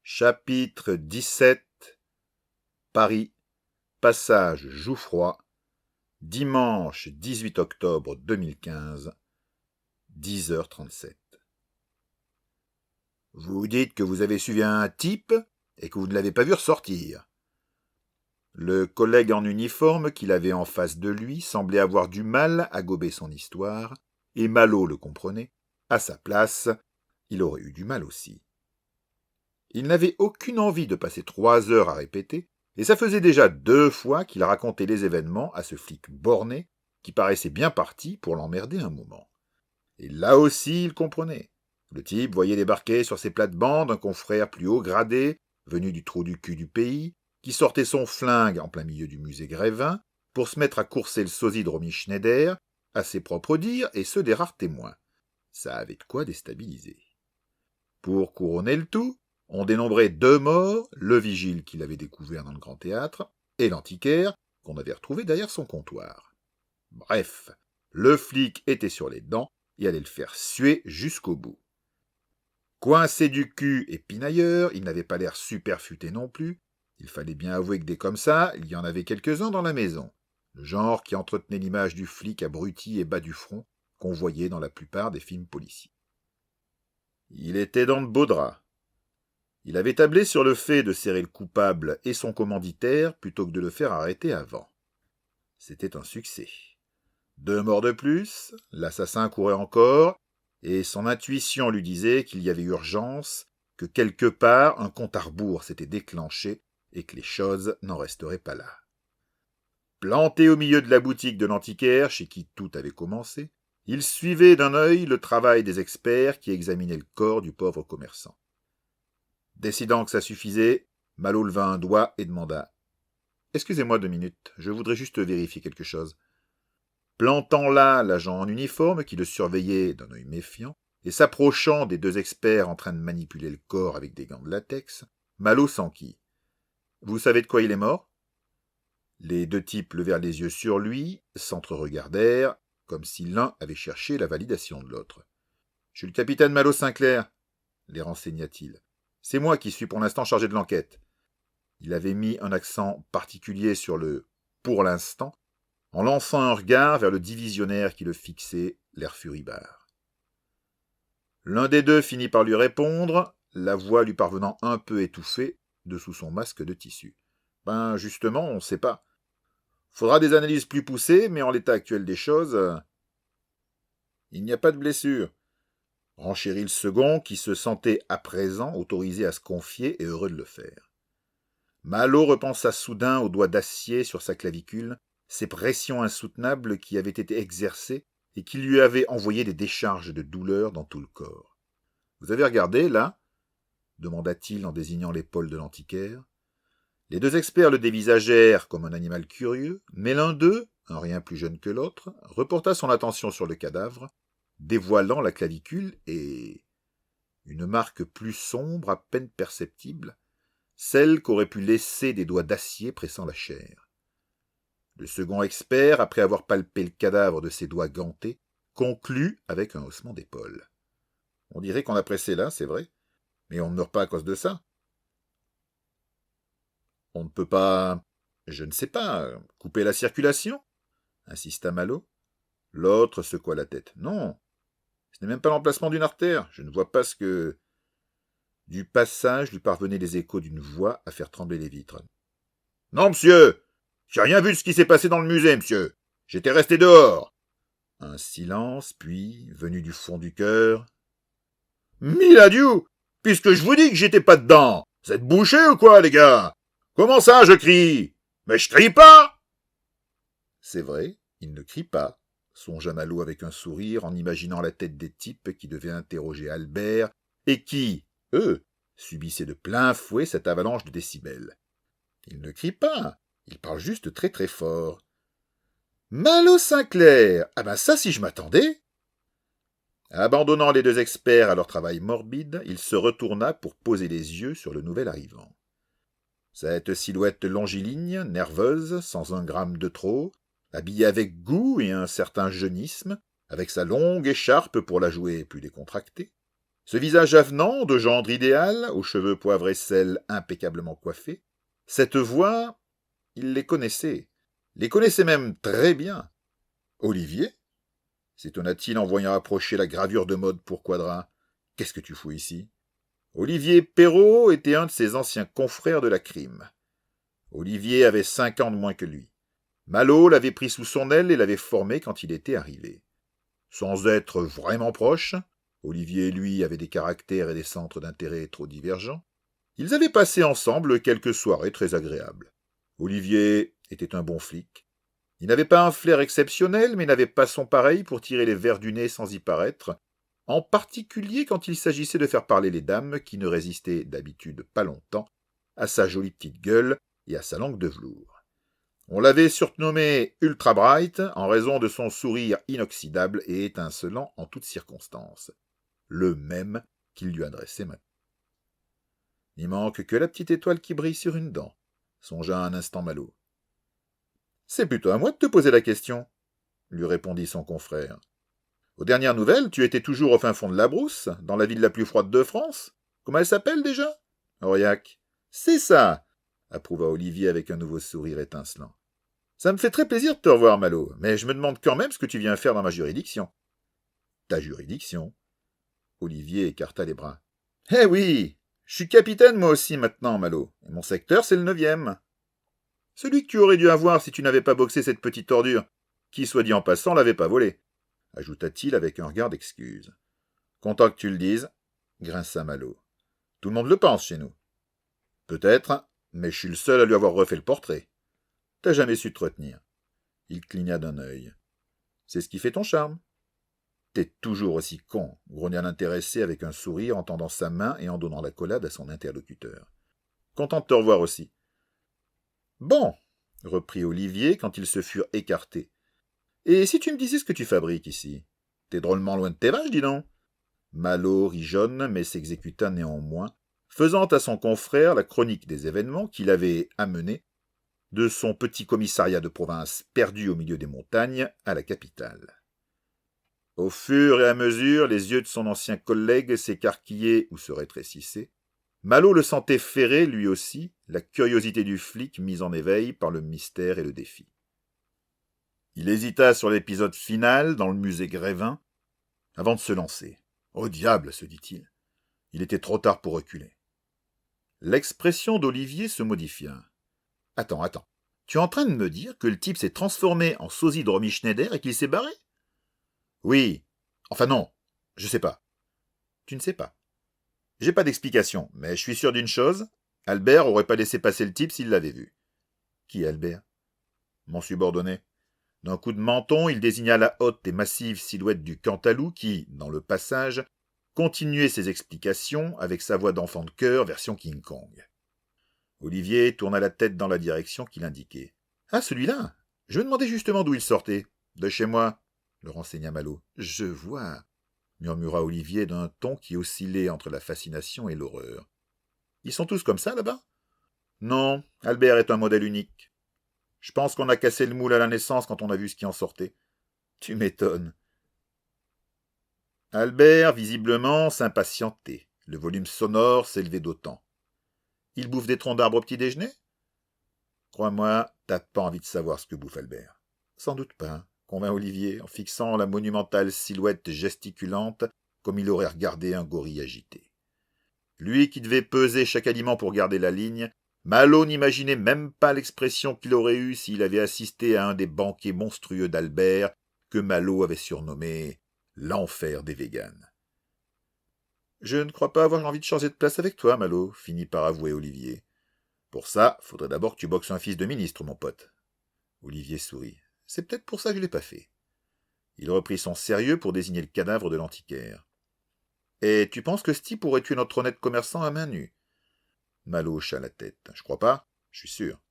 Chapitre 17 Paris, passage Jouffroy, dimanche 18 octobre 2015, 10h37. Vous dites que vous avez suivi un type et que vous ne l'avez pas vu ressortir. Le collègue en uniforme qu'il avait en face de lui semblait avoir du mal à gober son histoire, et Malo le comprenait. À sa place, il aurait eu du mal aussi. Il n'avait aucune envie de passer 3 heures à répéter, et ça faisait déjà 2 fois qu'il racontait les événements à ce flic borné qui paraissait bien parti pour l'emmerder un moment. Et là aussi, il comprenait. Le type voyait débarquer sur ses plates-bandes un confrère plus haut gradé, venu du trou du cul du pays, qui sortait son flingue en plein milieu du musée Grévin pour se mettre à courser le sosie de Romy Schneider, à ses propres dires et ceux des rares témoins. Ça avait de quoi déstabiliser. Pour couronner le tout, on dénombrait 2 morts, le vigile qu'il avait découvert dans le Grand Théâtre, et l'antiquaire qu'on avait retrouvé derrière son comptoir. Bref, le flic était sur les dents et allait le faire suer jusqu'au bout. Coincé du cul et pinailleur, il n'avait pas l'air super futé non plus. Il fallait bien avouer que des comme ça, il y en avait quelques-uns dans la maison. Le genre qui entretenait l'image du flic abruti et bas du front qu'on voyait dans la plupart des films policiers. Il était dans de beaux draps. Il avait tablé sur le fait de serrer le coupable et son commanditaire plutôt que de le faire arrêter avant. C'était un succès. 2 morts de plus, l'assassin courait encore, et son intuition lui disait qu'il y avait urgence, que quelque part un compte à rebours s'était déclenché et que les choses n'en resteraient pas là. Planté au milieu de la boutique de l'antiquaire, chez qui tout avait commencé, il suivait d'un œil le travail des experts qui examinaient le corps du pauvre commerçant. Décidant que ça suffisait, Malo leva un doigt et demanda « Excusez-moi 2 minutes, je voudrais juste vérifier quelque chose. » Plantant là l'agent en uniforme qui le surveillait d'un œil méfiant, et s'approchant des 2 experts en train de manipuler le corps avec des gants de latex, Malo s'enquit. « Vous savez de quoi il est mort ?» Les 2 types levèrent les yeux sur lui, s'entre-regardèrent, comme si l'un avait cherché la validation de l'autre. « Je suis le capitaine Malo Sinclair, » les renseigna-t-il. « C'est moi qui suis pour l'instant chargé de l'enquête. » Il avait mis un accent particulier sur le « pour l'instant », en lançant un regard vers le divisionnaire qui le fixait, l'air furibard. L'un des 2 finit par lui répondre, la voix lui parvenant un peu étouffée dessous son masque de tissu. « Ben, justement, on ne sait pas. Faudra des analyses plus poussées, mais en l'état actuel des choses... » « Il n'y a pas de blessure. » Renchérit le second, qui se sentait à présent autorisé à se confier et heureux de le faire. Malo repensa soudain aux doigts d'acier sur sa clavicule, ces pressions insoutenables qui avaient été exercées et qui lui avaient envoyé des décharges de douleur dans tout le corps. « Vous avez regardé, là ?» demanda-t-il en désignant l'épaule de l'antiquaire. Les 2 experts le dévisagèrent comme un animal curieux, mais l'un d'eux, un rien plus jeune que l'autre, reporta son attention sur le cadavre, dévoilant la clavicule et une marque plus sombre, à peine perceptible, celle qu'auraient pu laisser des doigts d'acier pressant la chair. Le second expert, après avoir palpé le cadavre de ses doigts gantés, conclut avec un haussement d'épaule. « On dirait qu'on a pressé là, c'est vrai, mais on ne meurt pas à cause de ça. » « On ne peut pas, je ne sais pas, couper la circulation ?» insista Malo. L'autre secoua la tête. « Non, ce n'est même pas l'emplacement d'une artère, je ne vois pas ce que... » Du passage lui parvenaient les échos d'une voix à faire trembler les vitres. « Non, monsieur, j'ai rien vu de ce qui s'est passé dans le musée, monsieur. J'étais resté dehors. » Un silence, puis, venu du fond du cœur. « Miladiou, puisque je vous dis que j'étais pas dedans, vous êtes bouchés ou quoi, les gars? Comment ça, je crie? Mais je crie pas !» C'est vrai, il ne crie pas, songea Malo avec un sourire en imaginant la tête des types qui devaient interroger Albert et qui, eux, subissaient de plein fouet cette avalanche de décibels. Il ne crie pas, il parle juste très très fort. « Malo Sinclair, ah ben ça si je m'attendais !» Abandonnant les 2 experts à leur travail morbide, il se retourna pour poser les yeux sur le nouvel arrivant. Cette silhouette longiligne, nerveuse, sans un gramme de trop, habillée avec goût et un certain jeunisme, avec sa longue écharpe pour la jouer plus décontractée, Ce visage avenant, de gendre idéal, aux cheveux poivre et sel impeccablement coiffés, cette voix, il les connaissait même très bien. Olivier s'étonna-t-il en voyant approcher la gravure de mode pour Quadra. Qu'est-ce que tu fous ici? Olivier Perrault était un de ses anciens confrères de la crime. Olivier avait 5 ans de moins que lui. Malo l'avait pris sous son aile et l'avait formé quand il était arrivé. Sans être vraiment proches, Olivier et lui avaient des caractères et des centres d'intérêt trop divergents, ils avaient passé ensemble quelques soirées très agréables. Olivier était un bon flic. Il n'avait pas un flair exceptionnel, mais n'avait pas son pareil pour tirer les vers du nez sans y paraître, en particulier quand il s'agissait de faire parler les dames qui ne résistaient d'habitude pas longtemps à sa jolie petite gueule et à sa langue de velours. On l'avait surnommé Ultra Bright en raison de son sourire inoxydable et étincelant en toutes circonstances, le même qu'il lui adressait maintenant. Il manque que la petite étoile qui brille sur une dent, songea un instant Malo. C'est plutôt à moi de te poser la question, lui répondit son confrère. Aux dernières nouvelles, tu étais toujours au fin fond de la brousse, dans la ville la plus froide de France. Comment elle s'appelle déjà? Aurillac. C'est ça, approuva Olivier avec un nouveau sourire étincelant. Ça me fait très plaisir de te revoir, Malo, mais je me demande quand même ce que tu viens faire dans ma juridiction. Ta juridiction? Olivier écarta les bras. Eh oui, je suis capitaine moi aussi maintenant, Malo, et mon secteur c'est le 9e. Celui que tu aurais dû avoir si tu n'avais pas boxé cette petite ordure, qui, soit dit en passant, l'avait pas volé, ajouta-t-il avec un regard d'excuse. Content que tu le dises, grinça Malo. Tout le monde le pense chez nous. Peut-être, mais je suis le seul à lui avoir refait le portrait. T'as jamais su te retenir. Il cligna d'un œil. C'est ce qui fait ton charme. T'es toujours aussi con, grogna l'intéressé avec un sourire en tendant sa main et en donnant l'accolade à son interlocuteur. Content de te revoir aussi. Bon, reprit Olivier quand ils se furent écartés. Et si tu me disais ce que tu fabriques ici? T'es drôlement loin de tes vaches, dis donc. Malo rit jaune, mais s'exécuta néanmoins, faisant à son confrère la chronique des événements qu'il avait amenés de son petit commissariat de province perdu au milieu des montagnes à la capitale. Au fur et à mesure, les yeux de son ancien collègue s'écarquillaient ou se rétrécissaient. Malo le sentait ferrer, lui aussi, la curiosité du flic mise en éveil par le mystère et le défi. Il hésita sur l'épisode final dans le musée Grévin avant de se lancer. « Au diable !» se dit-il. Il était trop tard pour reculer. L'expression d'Olivier se modifia. « Attends. Tu es en train de me dire que le type s'est transformé en sosie de Romy Schneider et qu'il s'est barré ?»« Oui. Enfin non, je sais pas. »« Tu ne sais pas. J'ai pas d'explication, mais je suis sûr d'une chose. Albert aurait pas laissé passer le type s'il l'avait vu. »« Qui est Albert ?»« Mon subordonné. » D'un coup de menton, il désigna la haute et massive silhouette du Cantalou qui, dans le passage, continuait ses explications avec sa voix d'enfant de chœur version King Kong. Olivier tourna la tête dans la direction qu'il indiquait. « Ah, celui-là? Je me demandais justement d'où il sortait. »« De chez moi, » le renseigna Malo. « Je vois, » murmura Olivier d'un ton qui oscillait entre la fascination et l'horreur. « Ils sont tous comme ça, là-bas? »« Non, Albert est un modèle unique. Je pense qu'on a cassé le moule à la naissance quand on a vu ce qui en sortait. »« Tu m'étonnes. » Albert, visiblement, s'impatientait. Le volume sonore s'élevait d'autant. « Il bouffe des troncs d'arbres au petit déjeuner? » ?»« Crois-moi, t'as pas envie de savoir ce que bouffe Albert. »« Sans doute pas, » convint Olivier, en fixant la monumentale silhouette gesticulante comme il aurait regardé un gorille agité. Lui qui devait peser chaque aliment pour garder la ligne, Malo n'imaginait même pas l'expression qu'il aurait eue s'il avait assisté à un des banquets monstrueux d'Albert que Malo avait surnommé « l'enfer des véganes ». « Je ne crois pas avoir envie de changer de place avec toi, Malo, » finit par avouer Olivier. « Pour ça, faudrait d'abord que tu boxes un fils de ministre, mon pote. » Olivier sourit. « C'est peut-être pour ça que je l'ai pas fait. » Il reprit son sérieux pour désigner le cadavre de l'antiquaire. « Et tu penses que ce type aurait tué notre honnête commerçant à main nue ?» Malo hocha la tête. « Je crois pas, je suis sûr. »«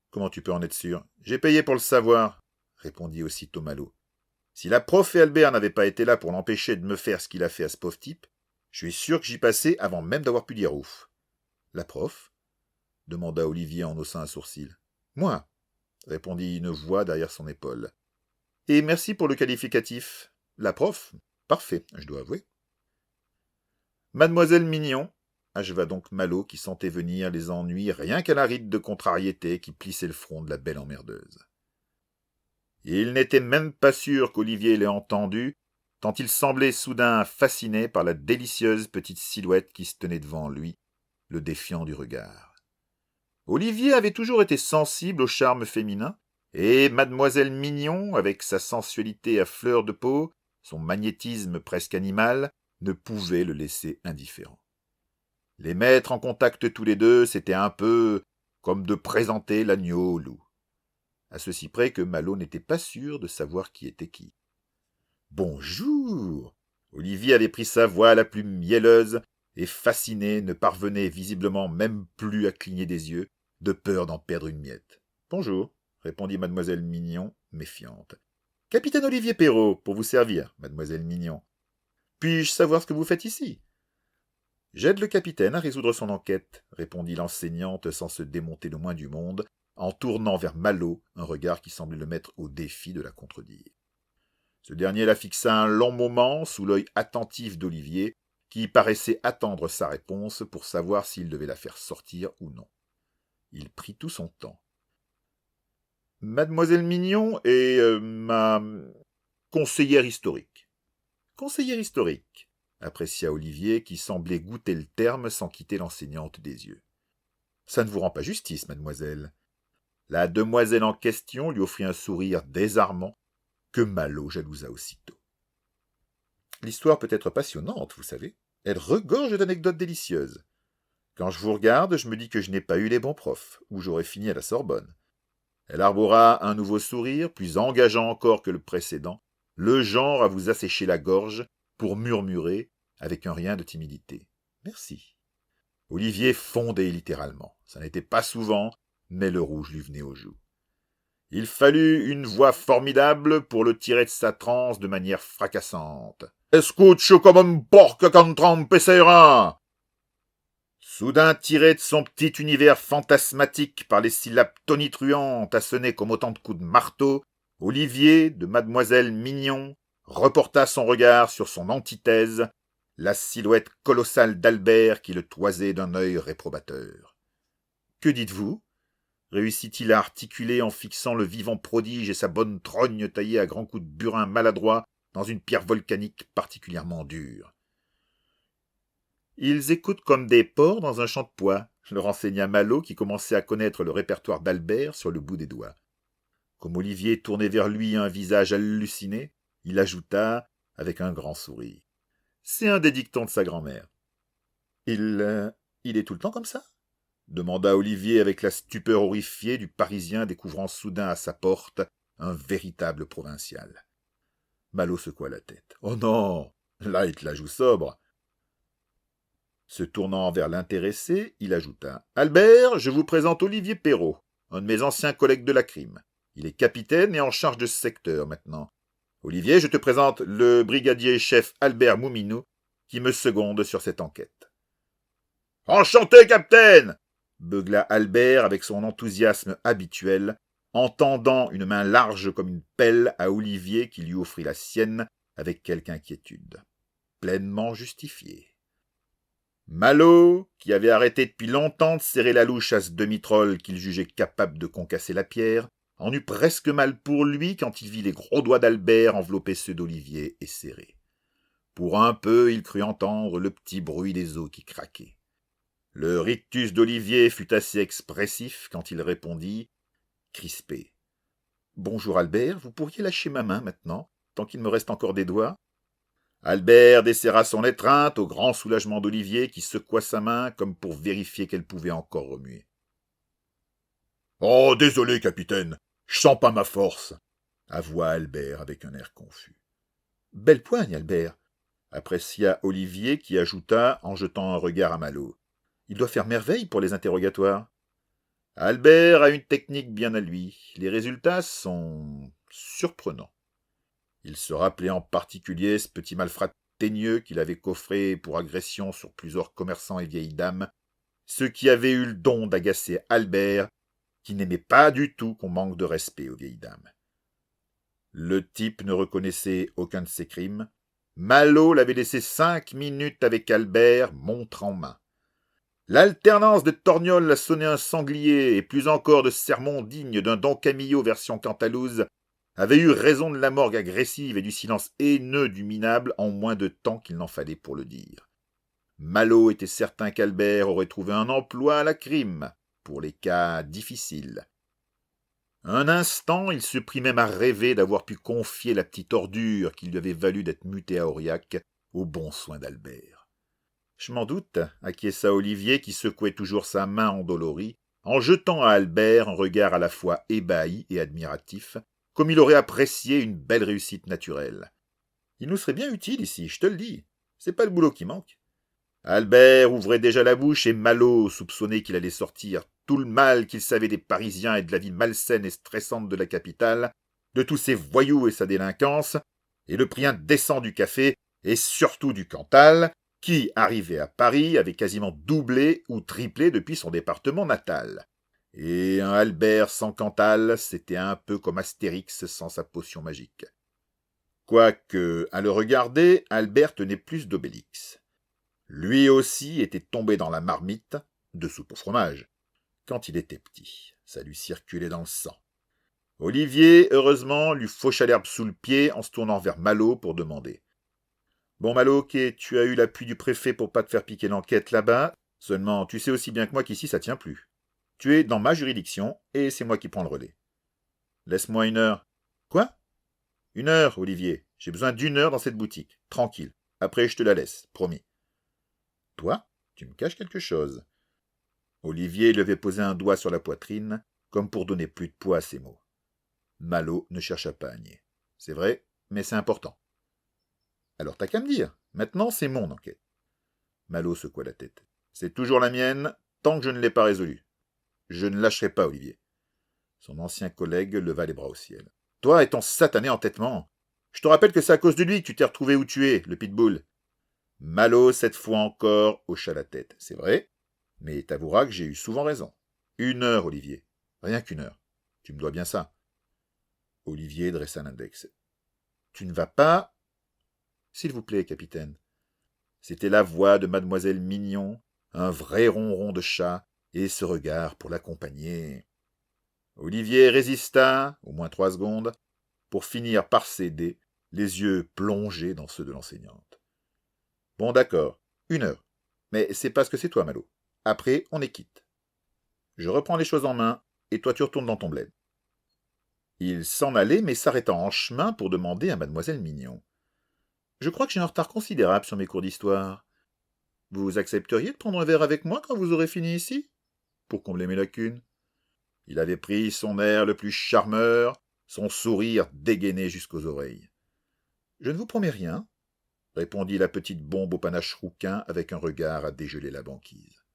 Comment tu peux en être sûr? J'ai payé pour le savoir, » répondit aussitôt Malo. « Si la prof et Albert n'avaient pas été là pour l'empêcher de me faire ce qu'il a fait à ce pauvre type, je suis sûr que j'y passais avant même d'avoir pu dire ouf. »« La prof ?» demanda Olivier en haussant un sourcil. « Moi, » répondit une voix derrière son épaule. « Et merci pour le qualificatif. La prof? Parfait, je dois avouer. » Mademoiselle Mignon, acheva donc Malot qui sentait venir les ennuis rien qu'à la ride de contrariété qui plissait le front de la belle emmerdeuse. Il n'était même pas sûr qu'Olivier l'ait entendu, tant il semblait soudain fasciné par la délicieuse petite silhouette qui se tenait devant lui, le défiant du regard. Olivier avait toujours été sensible au charme féminin, et Mademoiselle Mignon, avec sa sensualité à fleur de peau, son magnétisme presque animal, ne pouvait le laisser indifférent. Les mettre en contact tous les deux, c'était un peu comme de présenter l'agneau au loup. À ceci près que Malot n'était pas sûr de savoir qui était qui. « Bonjour !» Olivier avait pris sa voix la plus mielleuse et, fasciné, ne parvenait visiblement même plus à cligner des yeux, de peur d'en perdre une miette. « Bonjour !» répondit mademoiselle Mignon, méfiante. « Capitaine Olivier Perrault, pour vous servir, mademoiselle Mignon. Puis-je savoir ce que vous faites ici ?»« J'aide le capitaine à résoudre son enquête, » répondit l'enseignante sans se démonter le moins du monde, en tournant vers Malot un regard qui semblait le mettre au défi de la contredire. Ce dernier la fixa un long moment sous l'œil attentif d'Olivier, qui paraissait attendre sa réponse pour savoir s'il devait la faire sortir ou non. Il prit tout son temps. « Mademoiselle Mignon est ma conseillère historique. »« Conseillère historique », apprécia Olivier, qui semblait goûter le terme sans quitter l'enseignante des yeux. « Ça ne vous rend pas justice, mademoiselle. » La demoiselle en question lui offrit un sourire désarmant que Malot jalousa aussitôt. L'histoire peut être passionnante, vous savez. Elle regorge d'anecdotes délicieuses. Quand je vous regarde, je me dis que je n'ai pas eu les bons profs, ou j'aurais fini à la Sorbonne. Elle arbora un nouveau sourire, plus engageant encore que le précédent, le genre à vous assécher la gorge pour murmurer, avec un rien de timidité. « Merci. » Olivier fondait littéralement. Ça n'était pas souvent, mais le rouge lui venait aux joues. Il fallut une voix formidable pour le tirer de sa transe de manière fracassante. « Escucho comme un porc quand trempe ses reins !» Soudain tiré de son petit univers fantasmatique par les syllabes tonitruantes assennées comme autant de coups de marteau, Olivier, de mademoiselle Mignon, reporta son regard sur son antithèse, la silhouette colossale d'Albert qui le toisait d'un œil réprobateur. « Que dites-vous » réussit-il à articuler en fixant le vivant prodige et sa bonne trogne taillée à grands coups de burin maladroits dans une pierre volcanique particulièrement dure. « Ils écoutent comme des porcs dans un champ de pois », le renseigna Malot qui commençait à connaître le répertoire d'Albert sur le bout des doigts. Comme Olivier tournait vers lui un visage halluciné, il ajouta, avec un grand sourire. « C'est un des dictons de sa grand-mère. »« Il est tout le temps comme ça ?» demanda Olivier avec la stupeur horrifiée du Parisien découvrant soudain à sa porte un véritable provincial. Malot secoua la tête. « Oh non, là il te la joue sobre. » Se tournant vers l'intéressé, il ajouta. « Albert, je vous présente Olivier Perrault, un de mes anciens collègues de la crime. Il est capitaine et en charge de ce secteur maintenant. Olivier, je te présente le brigadier-chef Albert Mouminou, qui me seconde sur cette enquête. »« Enchanté, capitaine !» beugla Albert avec son enthousiasme habituel, en tendant une main large comme une pelle à Olivier qui lui offrit la sienne avec quelque inquiétude. Pleinement justifiée. Malot, qui avait arrêté depuis longtemps de serrer la louche à ce demi-troll qu'il jugeait capable de concasser la pierre, en eut presque mal pour lui quand il vit les gros doigts d'Albert envelopper ceux d'Olivier et serrés. Pour un peu, il crut entendre le petit bruit des os qui craquaient. Le rictus d'Olivier fut assez expressif quand il répondit, crispé. « Bonjour Albert, vous pourriez lâcher ma main maintenant, tant qu'il me reste encore des doigts ?» Albert desserra son étreinte au grand soulagement d'Olivier qui secoua sa main comme pour vérifier qu'elle pouvait encore remuer. « Oh, désolé, capitaine, je sens pas ma force » avoua Albert avec un air confus. « Belle poigne, Albert » apprécia Olivier qui ajouta en jetant un regard à Malot. « Il doit faire merveille pour les interrogatoires. » Albert a une technique bien à lui. Les résultats sont surprenants. Il se rappelait en particulier ce petit malfrat teigneux qu'il avait coffré pour agression sur plusieurs commerçants et vieilles dames, ce qui avait eu le don d'agacer Albert, qui n'aimait pas du tout qu'on manque de respect aux vieilles dames. Le type ne reconnaissait aucun de ses crimes, Malo l'avait laissé 5 minutes avec Albert, montre en main. L'alternance de torgnoles à sonner un sanglier et plus encore de sermons dignes d'un Don Camillo version Cantalouse avait eu raison de la morgue agressive et du silence haineux du minable en moins de temps qu'il n'en fallait pour le dire. Malo était certain qu'Albert aurait trouvé un emploi à la crime, pour les cas difficiles. Un instant, il se prit même à rêver d'avoir pu confier la petite ordure qui lui avait valu d'être muté à Aurillac aux bons soins d'Albert. Je m'en doute, acquiesça Olivier qui secouait toujours sa main endolorie, en jetant à Albert un regard à la fois ébahi et admiratif, comme il aurait apprécié une belle réussite naturelle. Il nous serait bien utile ici, je te le dis. C'est pas le boulot qui manque. Albert ouvrait déjà la bouche et Malo soupçonnait qu'il allait sortir tout le mal qu'il savait des Parisiens et de la vie malsaine et stressante de la capitale, de tous ses voyous et sa délinquance, et le prix indécent du café et surtout du Cantal, qui, arrivé à Paris, avait quasiment doublé ou triplé depuis son département natal. Et un Albert sans Cantal, c'était un peu comme Astérix sans sa potion magique. Quoique, à le regarder, Albert tenait plus d'Obélix. Lui aussi était tombé dans la marmite, de soupe au fromage, quand il était petit. Ça lui circulait dans le sang. Olivier, heureusement, lui faucha l'herbe sous le pied en se tournant vers Malo pour demander. « Bon Malo, ok, tu as eu l'appui du préfet pour pas te faire piquer l'enquête là-bas, seulement tu sais aussi bien que moi qu'ici ça tient plus. Tu es dans ma juridiction et c'est moi qui prends le relais. Laisse-moi 1 heure. » « Quoi ? 1 heure, Olivier. J'ai besoin d'1 heure dans cette boutique. Tranquille. Après, je te la laisse, promis. » « Toi, tu me caches quelque chose. » Olivier lui avait posé un doigt sur la poitrine, comme pour donner plus de poids à ses mots. Malo ne chercha pas à nier. « C'est vrai, mais c'est important. » « Alors t'as qu'à me dire. Maintenant, c'est mon enquête. » Malo secoua la tête. « C'est toujours la mienne, tant que je ne l'ai pas résolue. Je ne lâcherai pas, Olivier. » Son ancien collègue leva les bras au ciel. « Toi et ton satané entêtement. Je te rappelle que c'est à cause de lui que tu t'es retrouvé où tu es, le pitbull. » Malo, cette fois encore, hocha la tête. « C'est vrai, mais t'avoueras que j'ai eu souvent raison. 1 heure, Olivier. Rien qu'1 heure. Tu me dois bien ça. » Olivier dressa l'index. « Tu ne vas pas... » « S'il vous plaît, capitaine. » C'était la voix de mademoiselle Mignon, un vrai ronron de chat, et ce regard pour l'accompagner. Olivier résista, au moins 3 secondes, pour finir par céder, les yeux plongés dans ceux de l'enseignante. « Bon, d'accord, 1 heure. Mais c'est parce que c'est toi, Malo. Après, on est quitte. Je reprends les choses en main, et toi tu retournes dans ton bled. » Il s'en allait, mais s'arrêta en chemin pour demander à mademoiselle Mignon. « Je crois que j'ai un retard considérable sur mes cours d'histoire. Vous accepteriez de prendre un verre avec moi quand vous aurez fini ici, pour combler mes lacunes ?» Il avait pris son air le plus charmeur, son sourire dégainé jusqu'aux oreilles. « Je ne vous promets rien, » répondit la petite bombe au panache rouquin avec un regard à dégeler la banquise.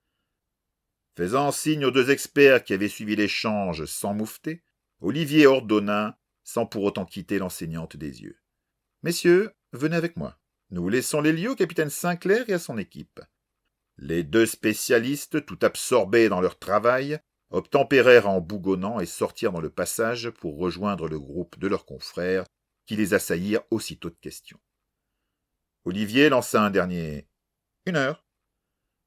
Faisant signe aux 2 experts qui avaient suivi l'échange sans moufter, Olivier ordonna, sans pour autant quitter l'enseignante des yeux. « Messieurs, venez avec moi. Nous laissons les lieux au capitaine Sinclair et à son équipe. » Les 2 spécialistes, tout absorbés dans leur travail, obtempérèrent en bougonnant et sortirent dans le passage pour rejoindre le groupe de leurs confrères qui les assaillirent aussitôt de questions. Olivier lança un dernier « 1 heure »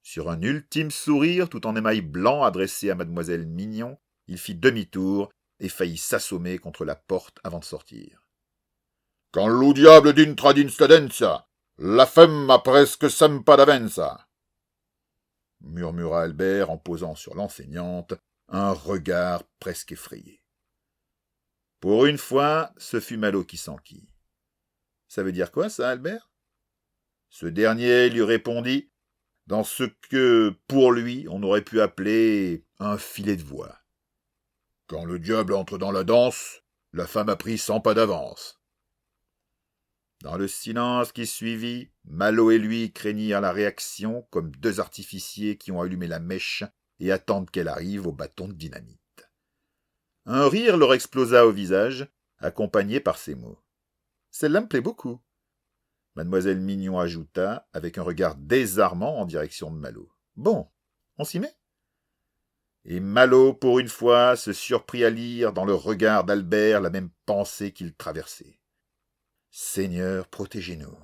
sur un ultime sourire tout en émail blanc adressé à mademoiselle Mignon. Il fit demi-tour et faillit s'assommer contre la porte avant de sortir. « Quand lo diable d'intra d'instadenza, la femme presque sampa d'avenza » murmura Albert en posant sur l'enseignante un regard presque effrayé. Pour une fois, ce fut Malo qui s'enquit. « Ça veut dire quoi, ça, Albert ?» Ce dernier lui répondit dans ce que, pour lui, on aurait pu appeler un filet de voix. « Quand le diable entre dans la danse, la femme a pris 100 pas d'avance. » Dans le silence qui suivit, Malo et lui craignirent la réaction comme 2 artificiers qui ont allumé la mèche et attendent qu'elle arrive au bâton de dynamite. Un rire leur explosa au visage, accompagné par ces mots. « Celle-là me plaît beaucoup. » Mademoiselle Mignon ajouta, avec un regard désarmant en direction de Malo. « Bon, on s'y met ?» Et Malo, pour une fois, se surprit à lire dans le regard d'Albert la même pensée qu'il traversait. « Seigneur, protégez-nous. »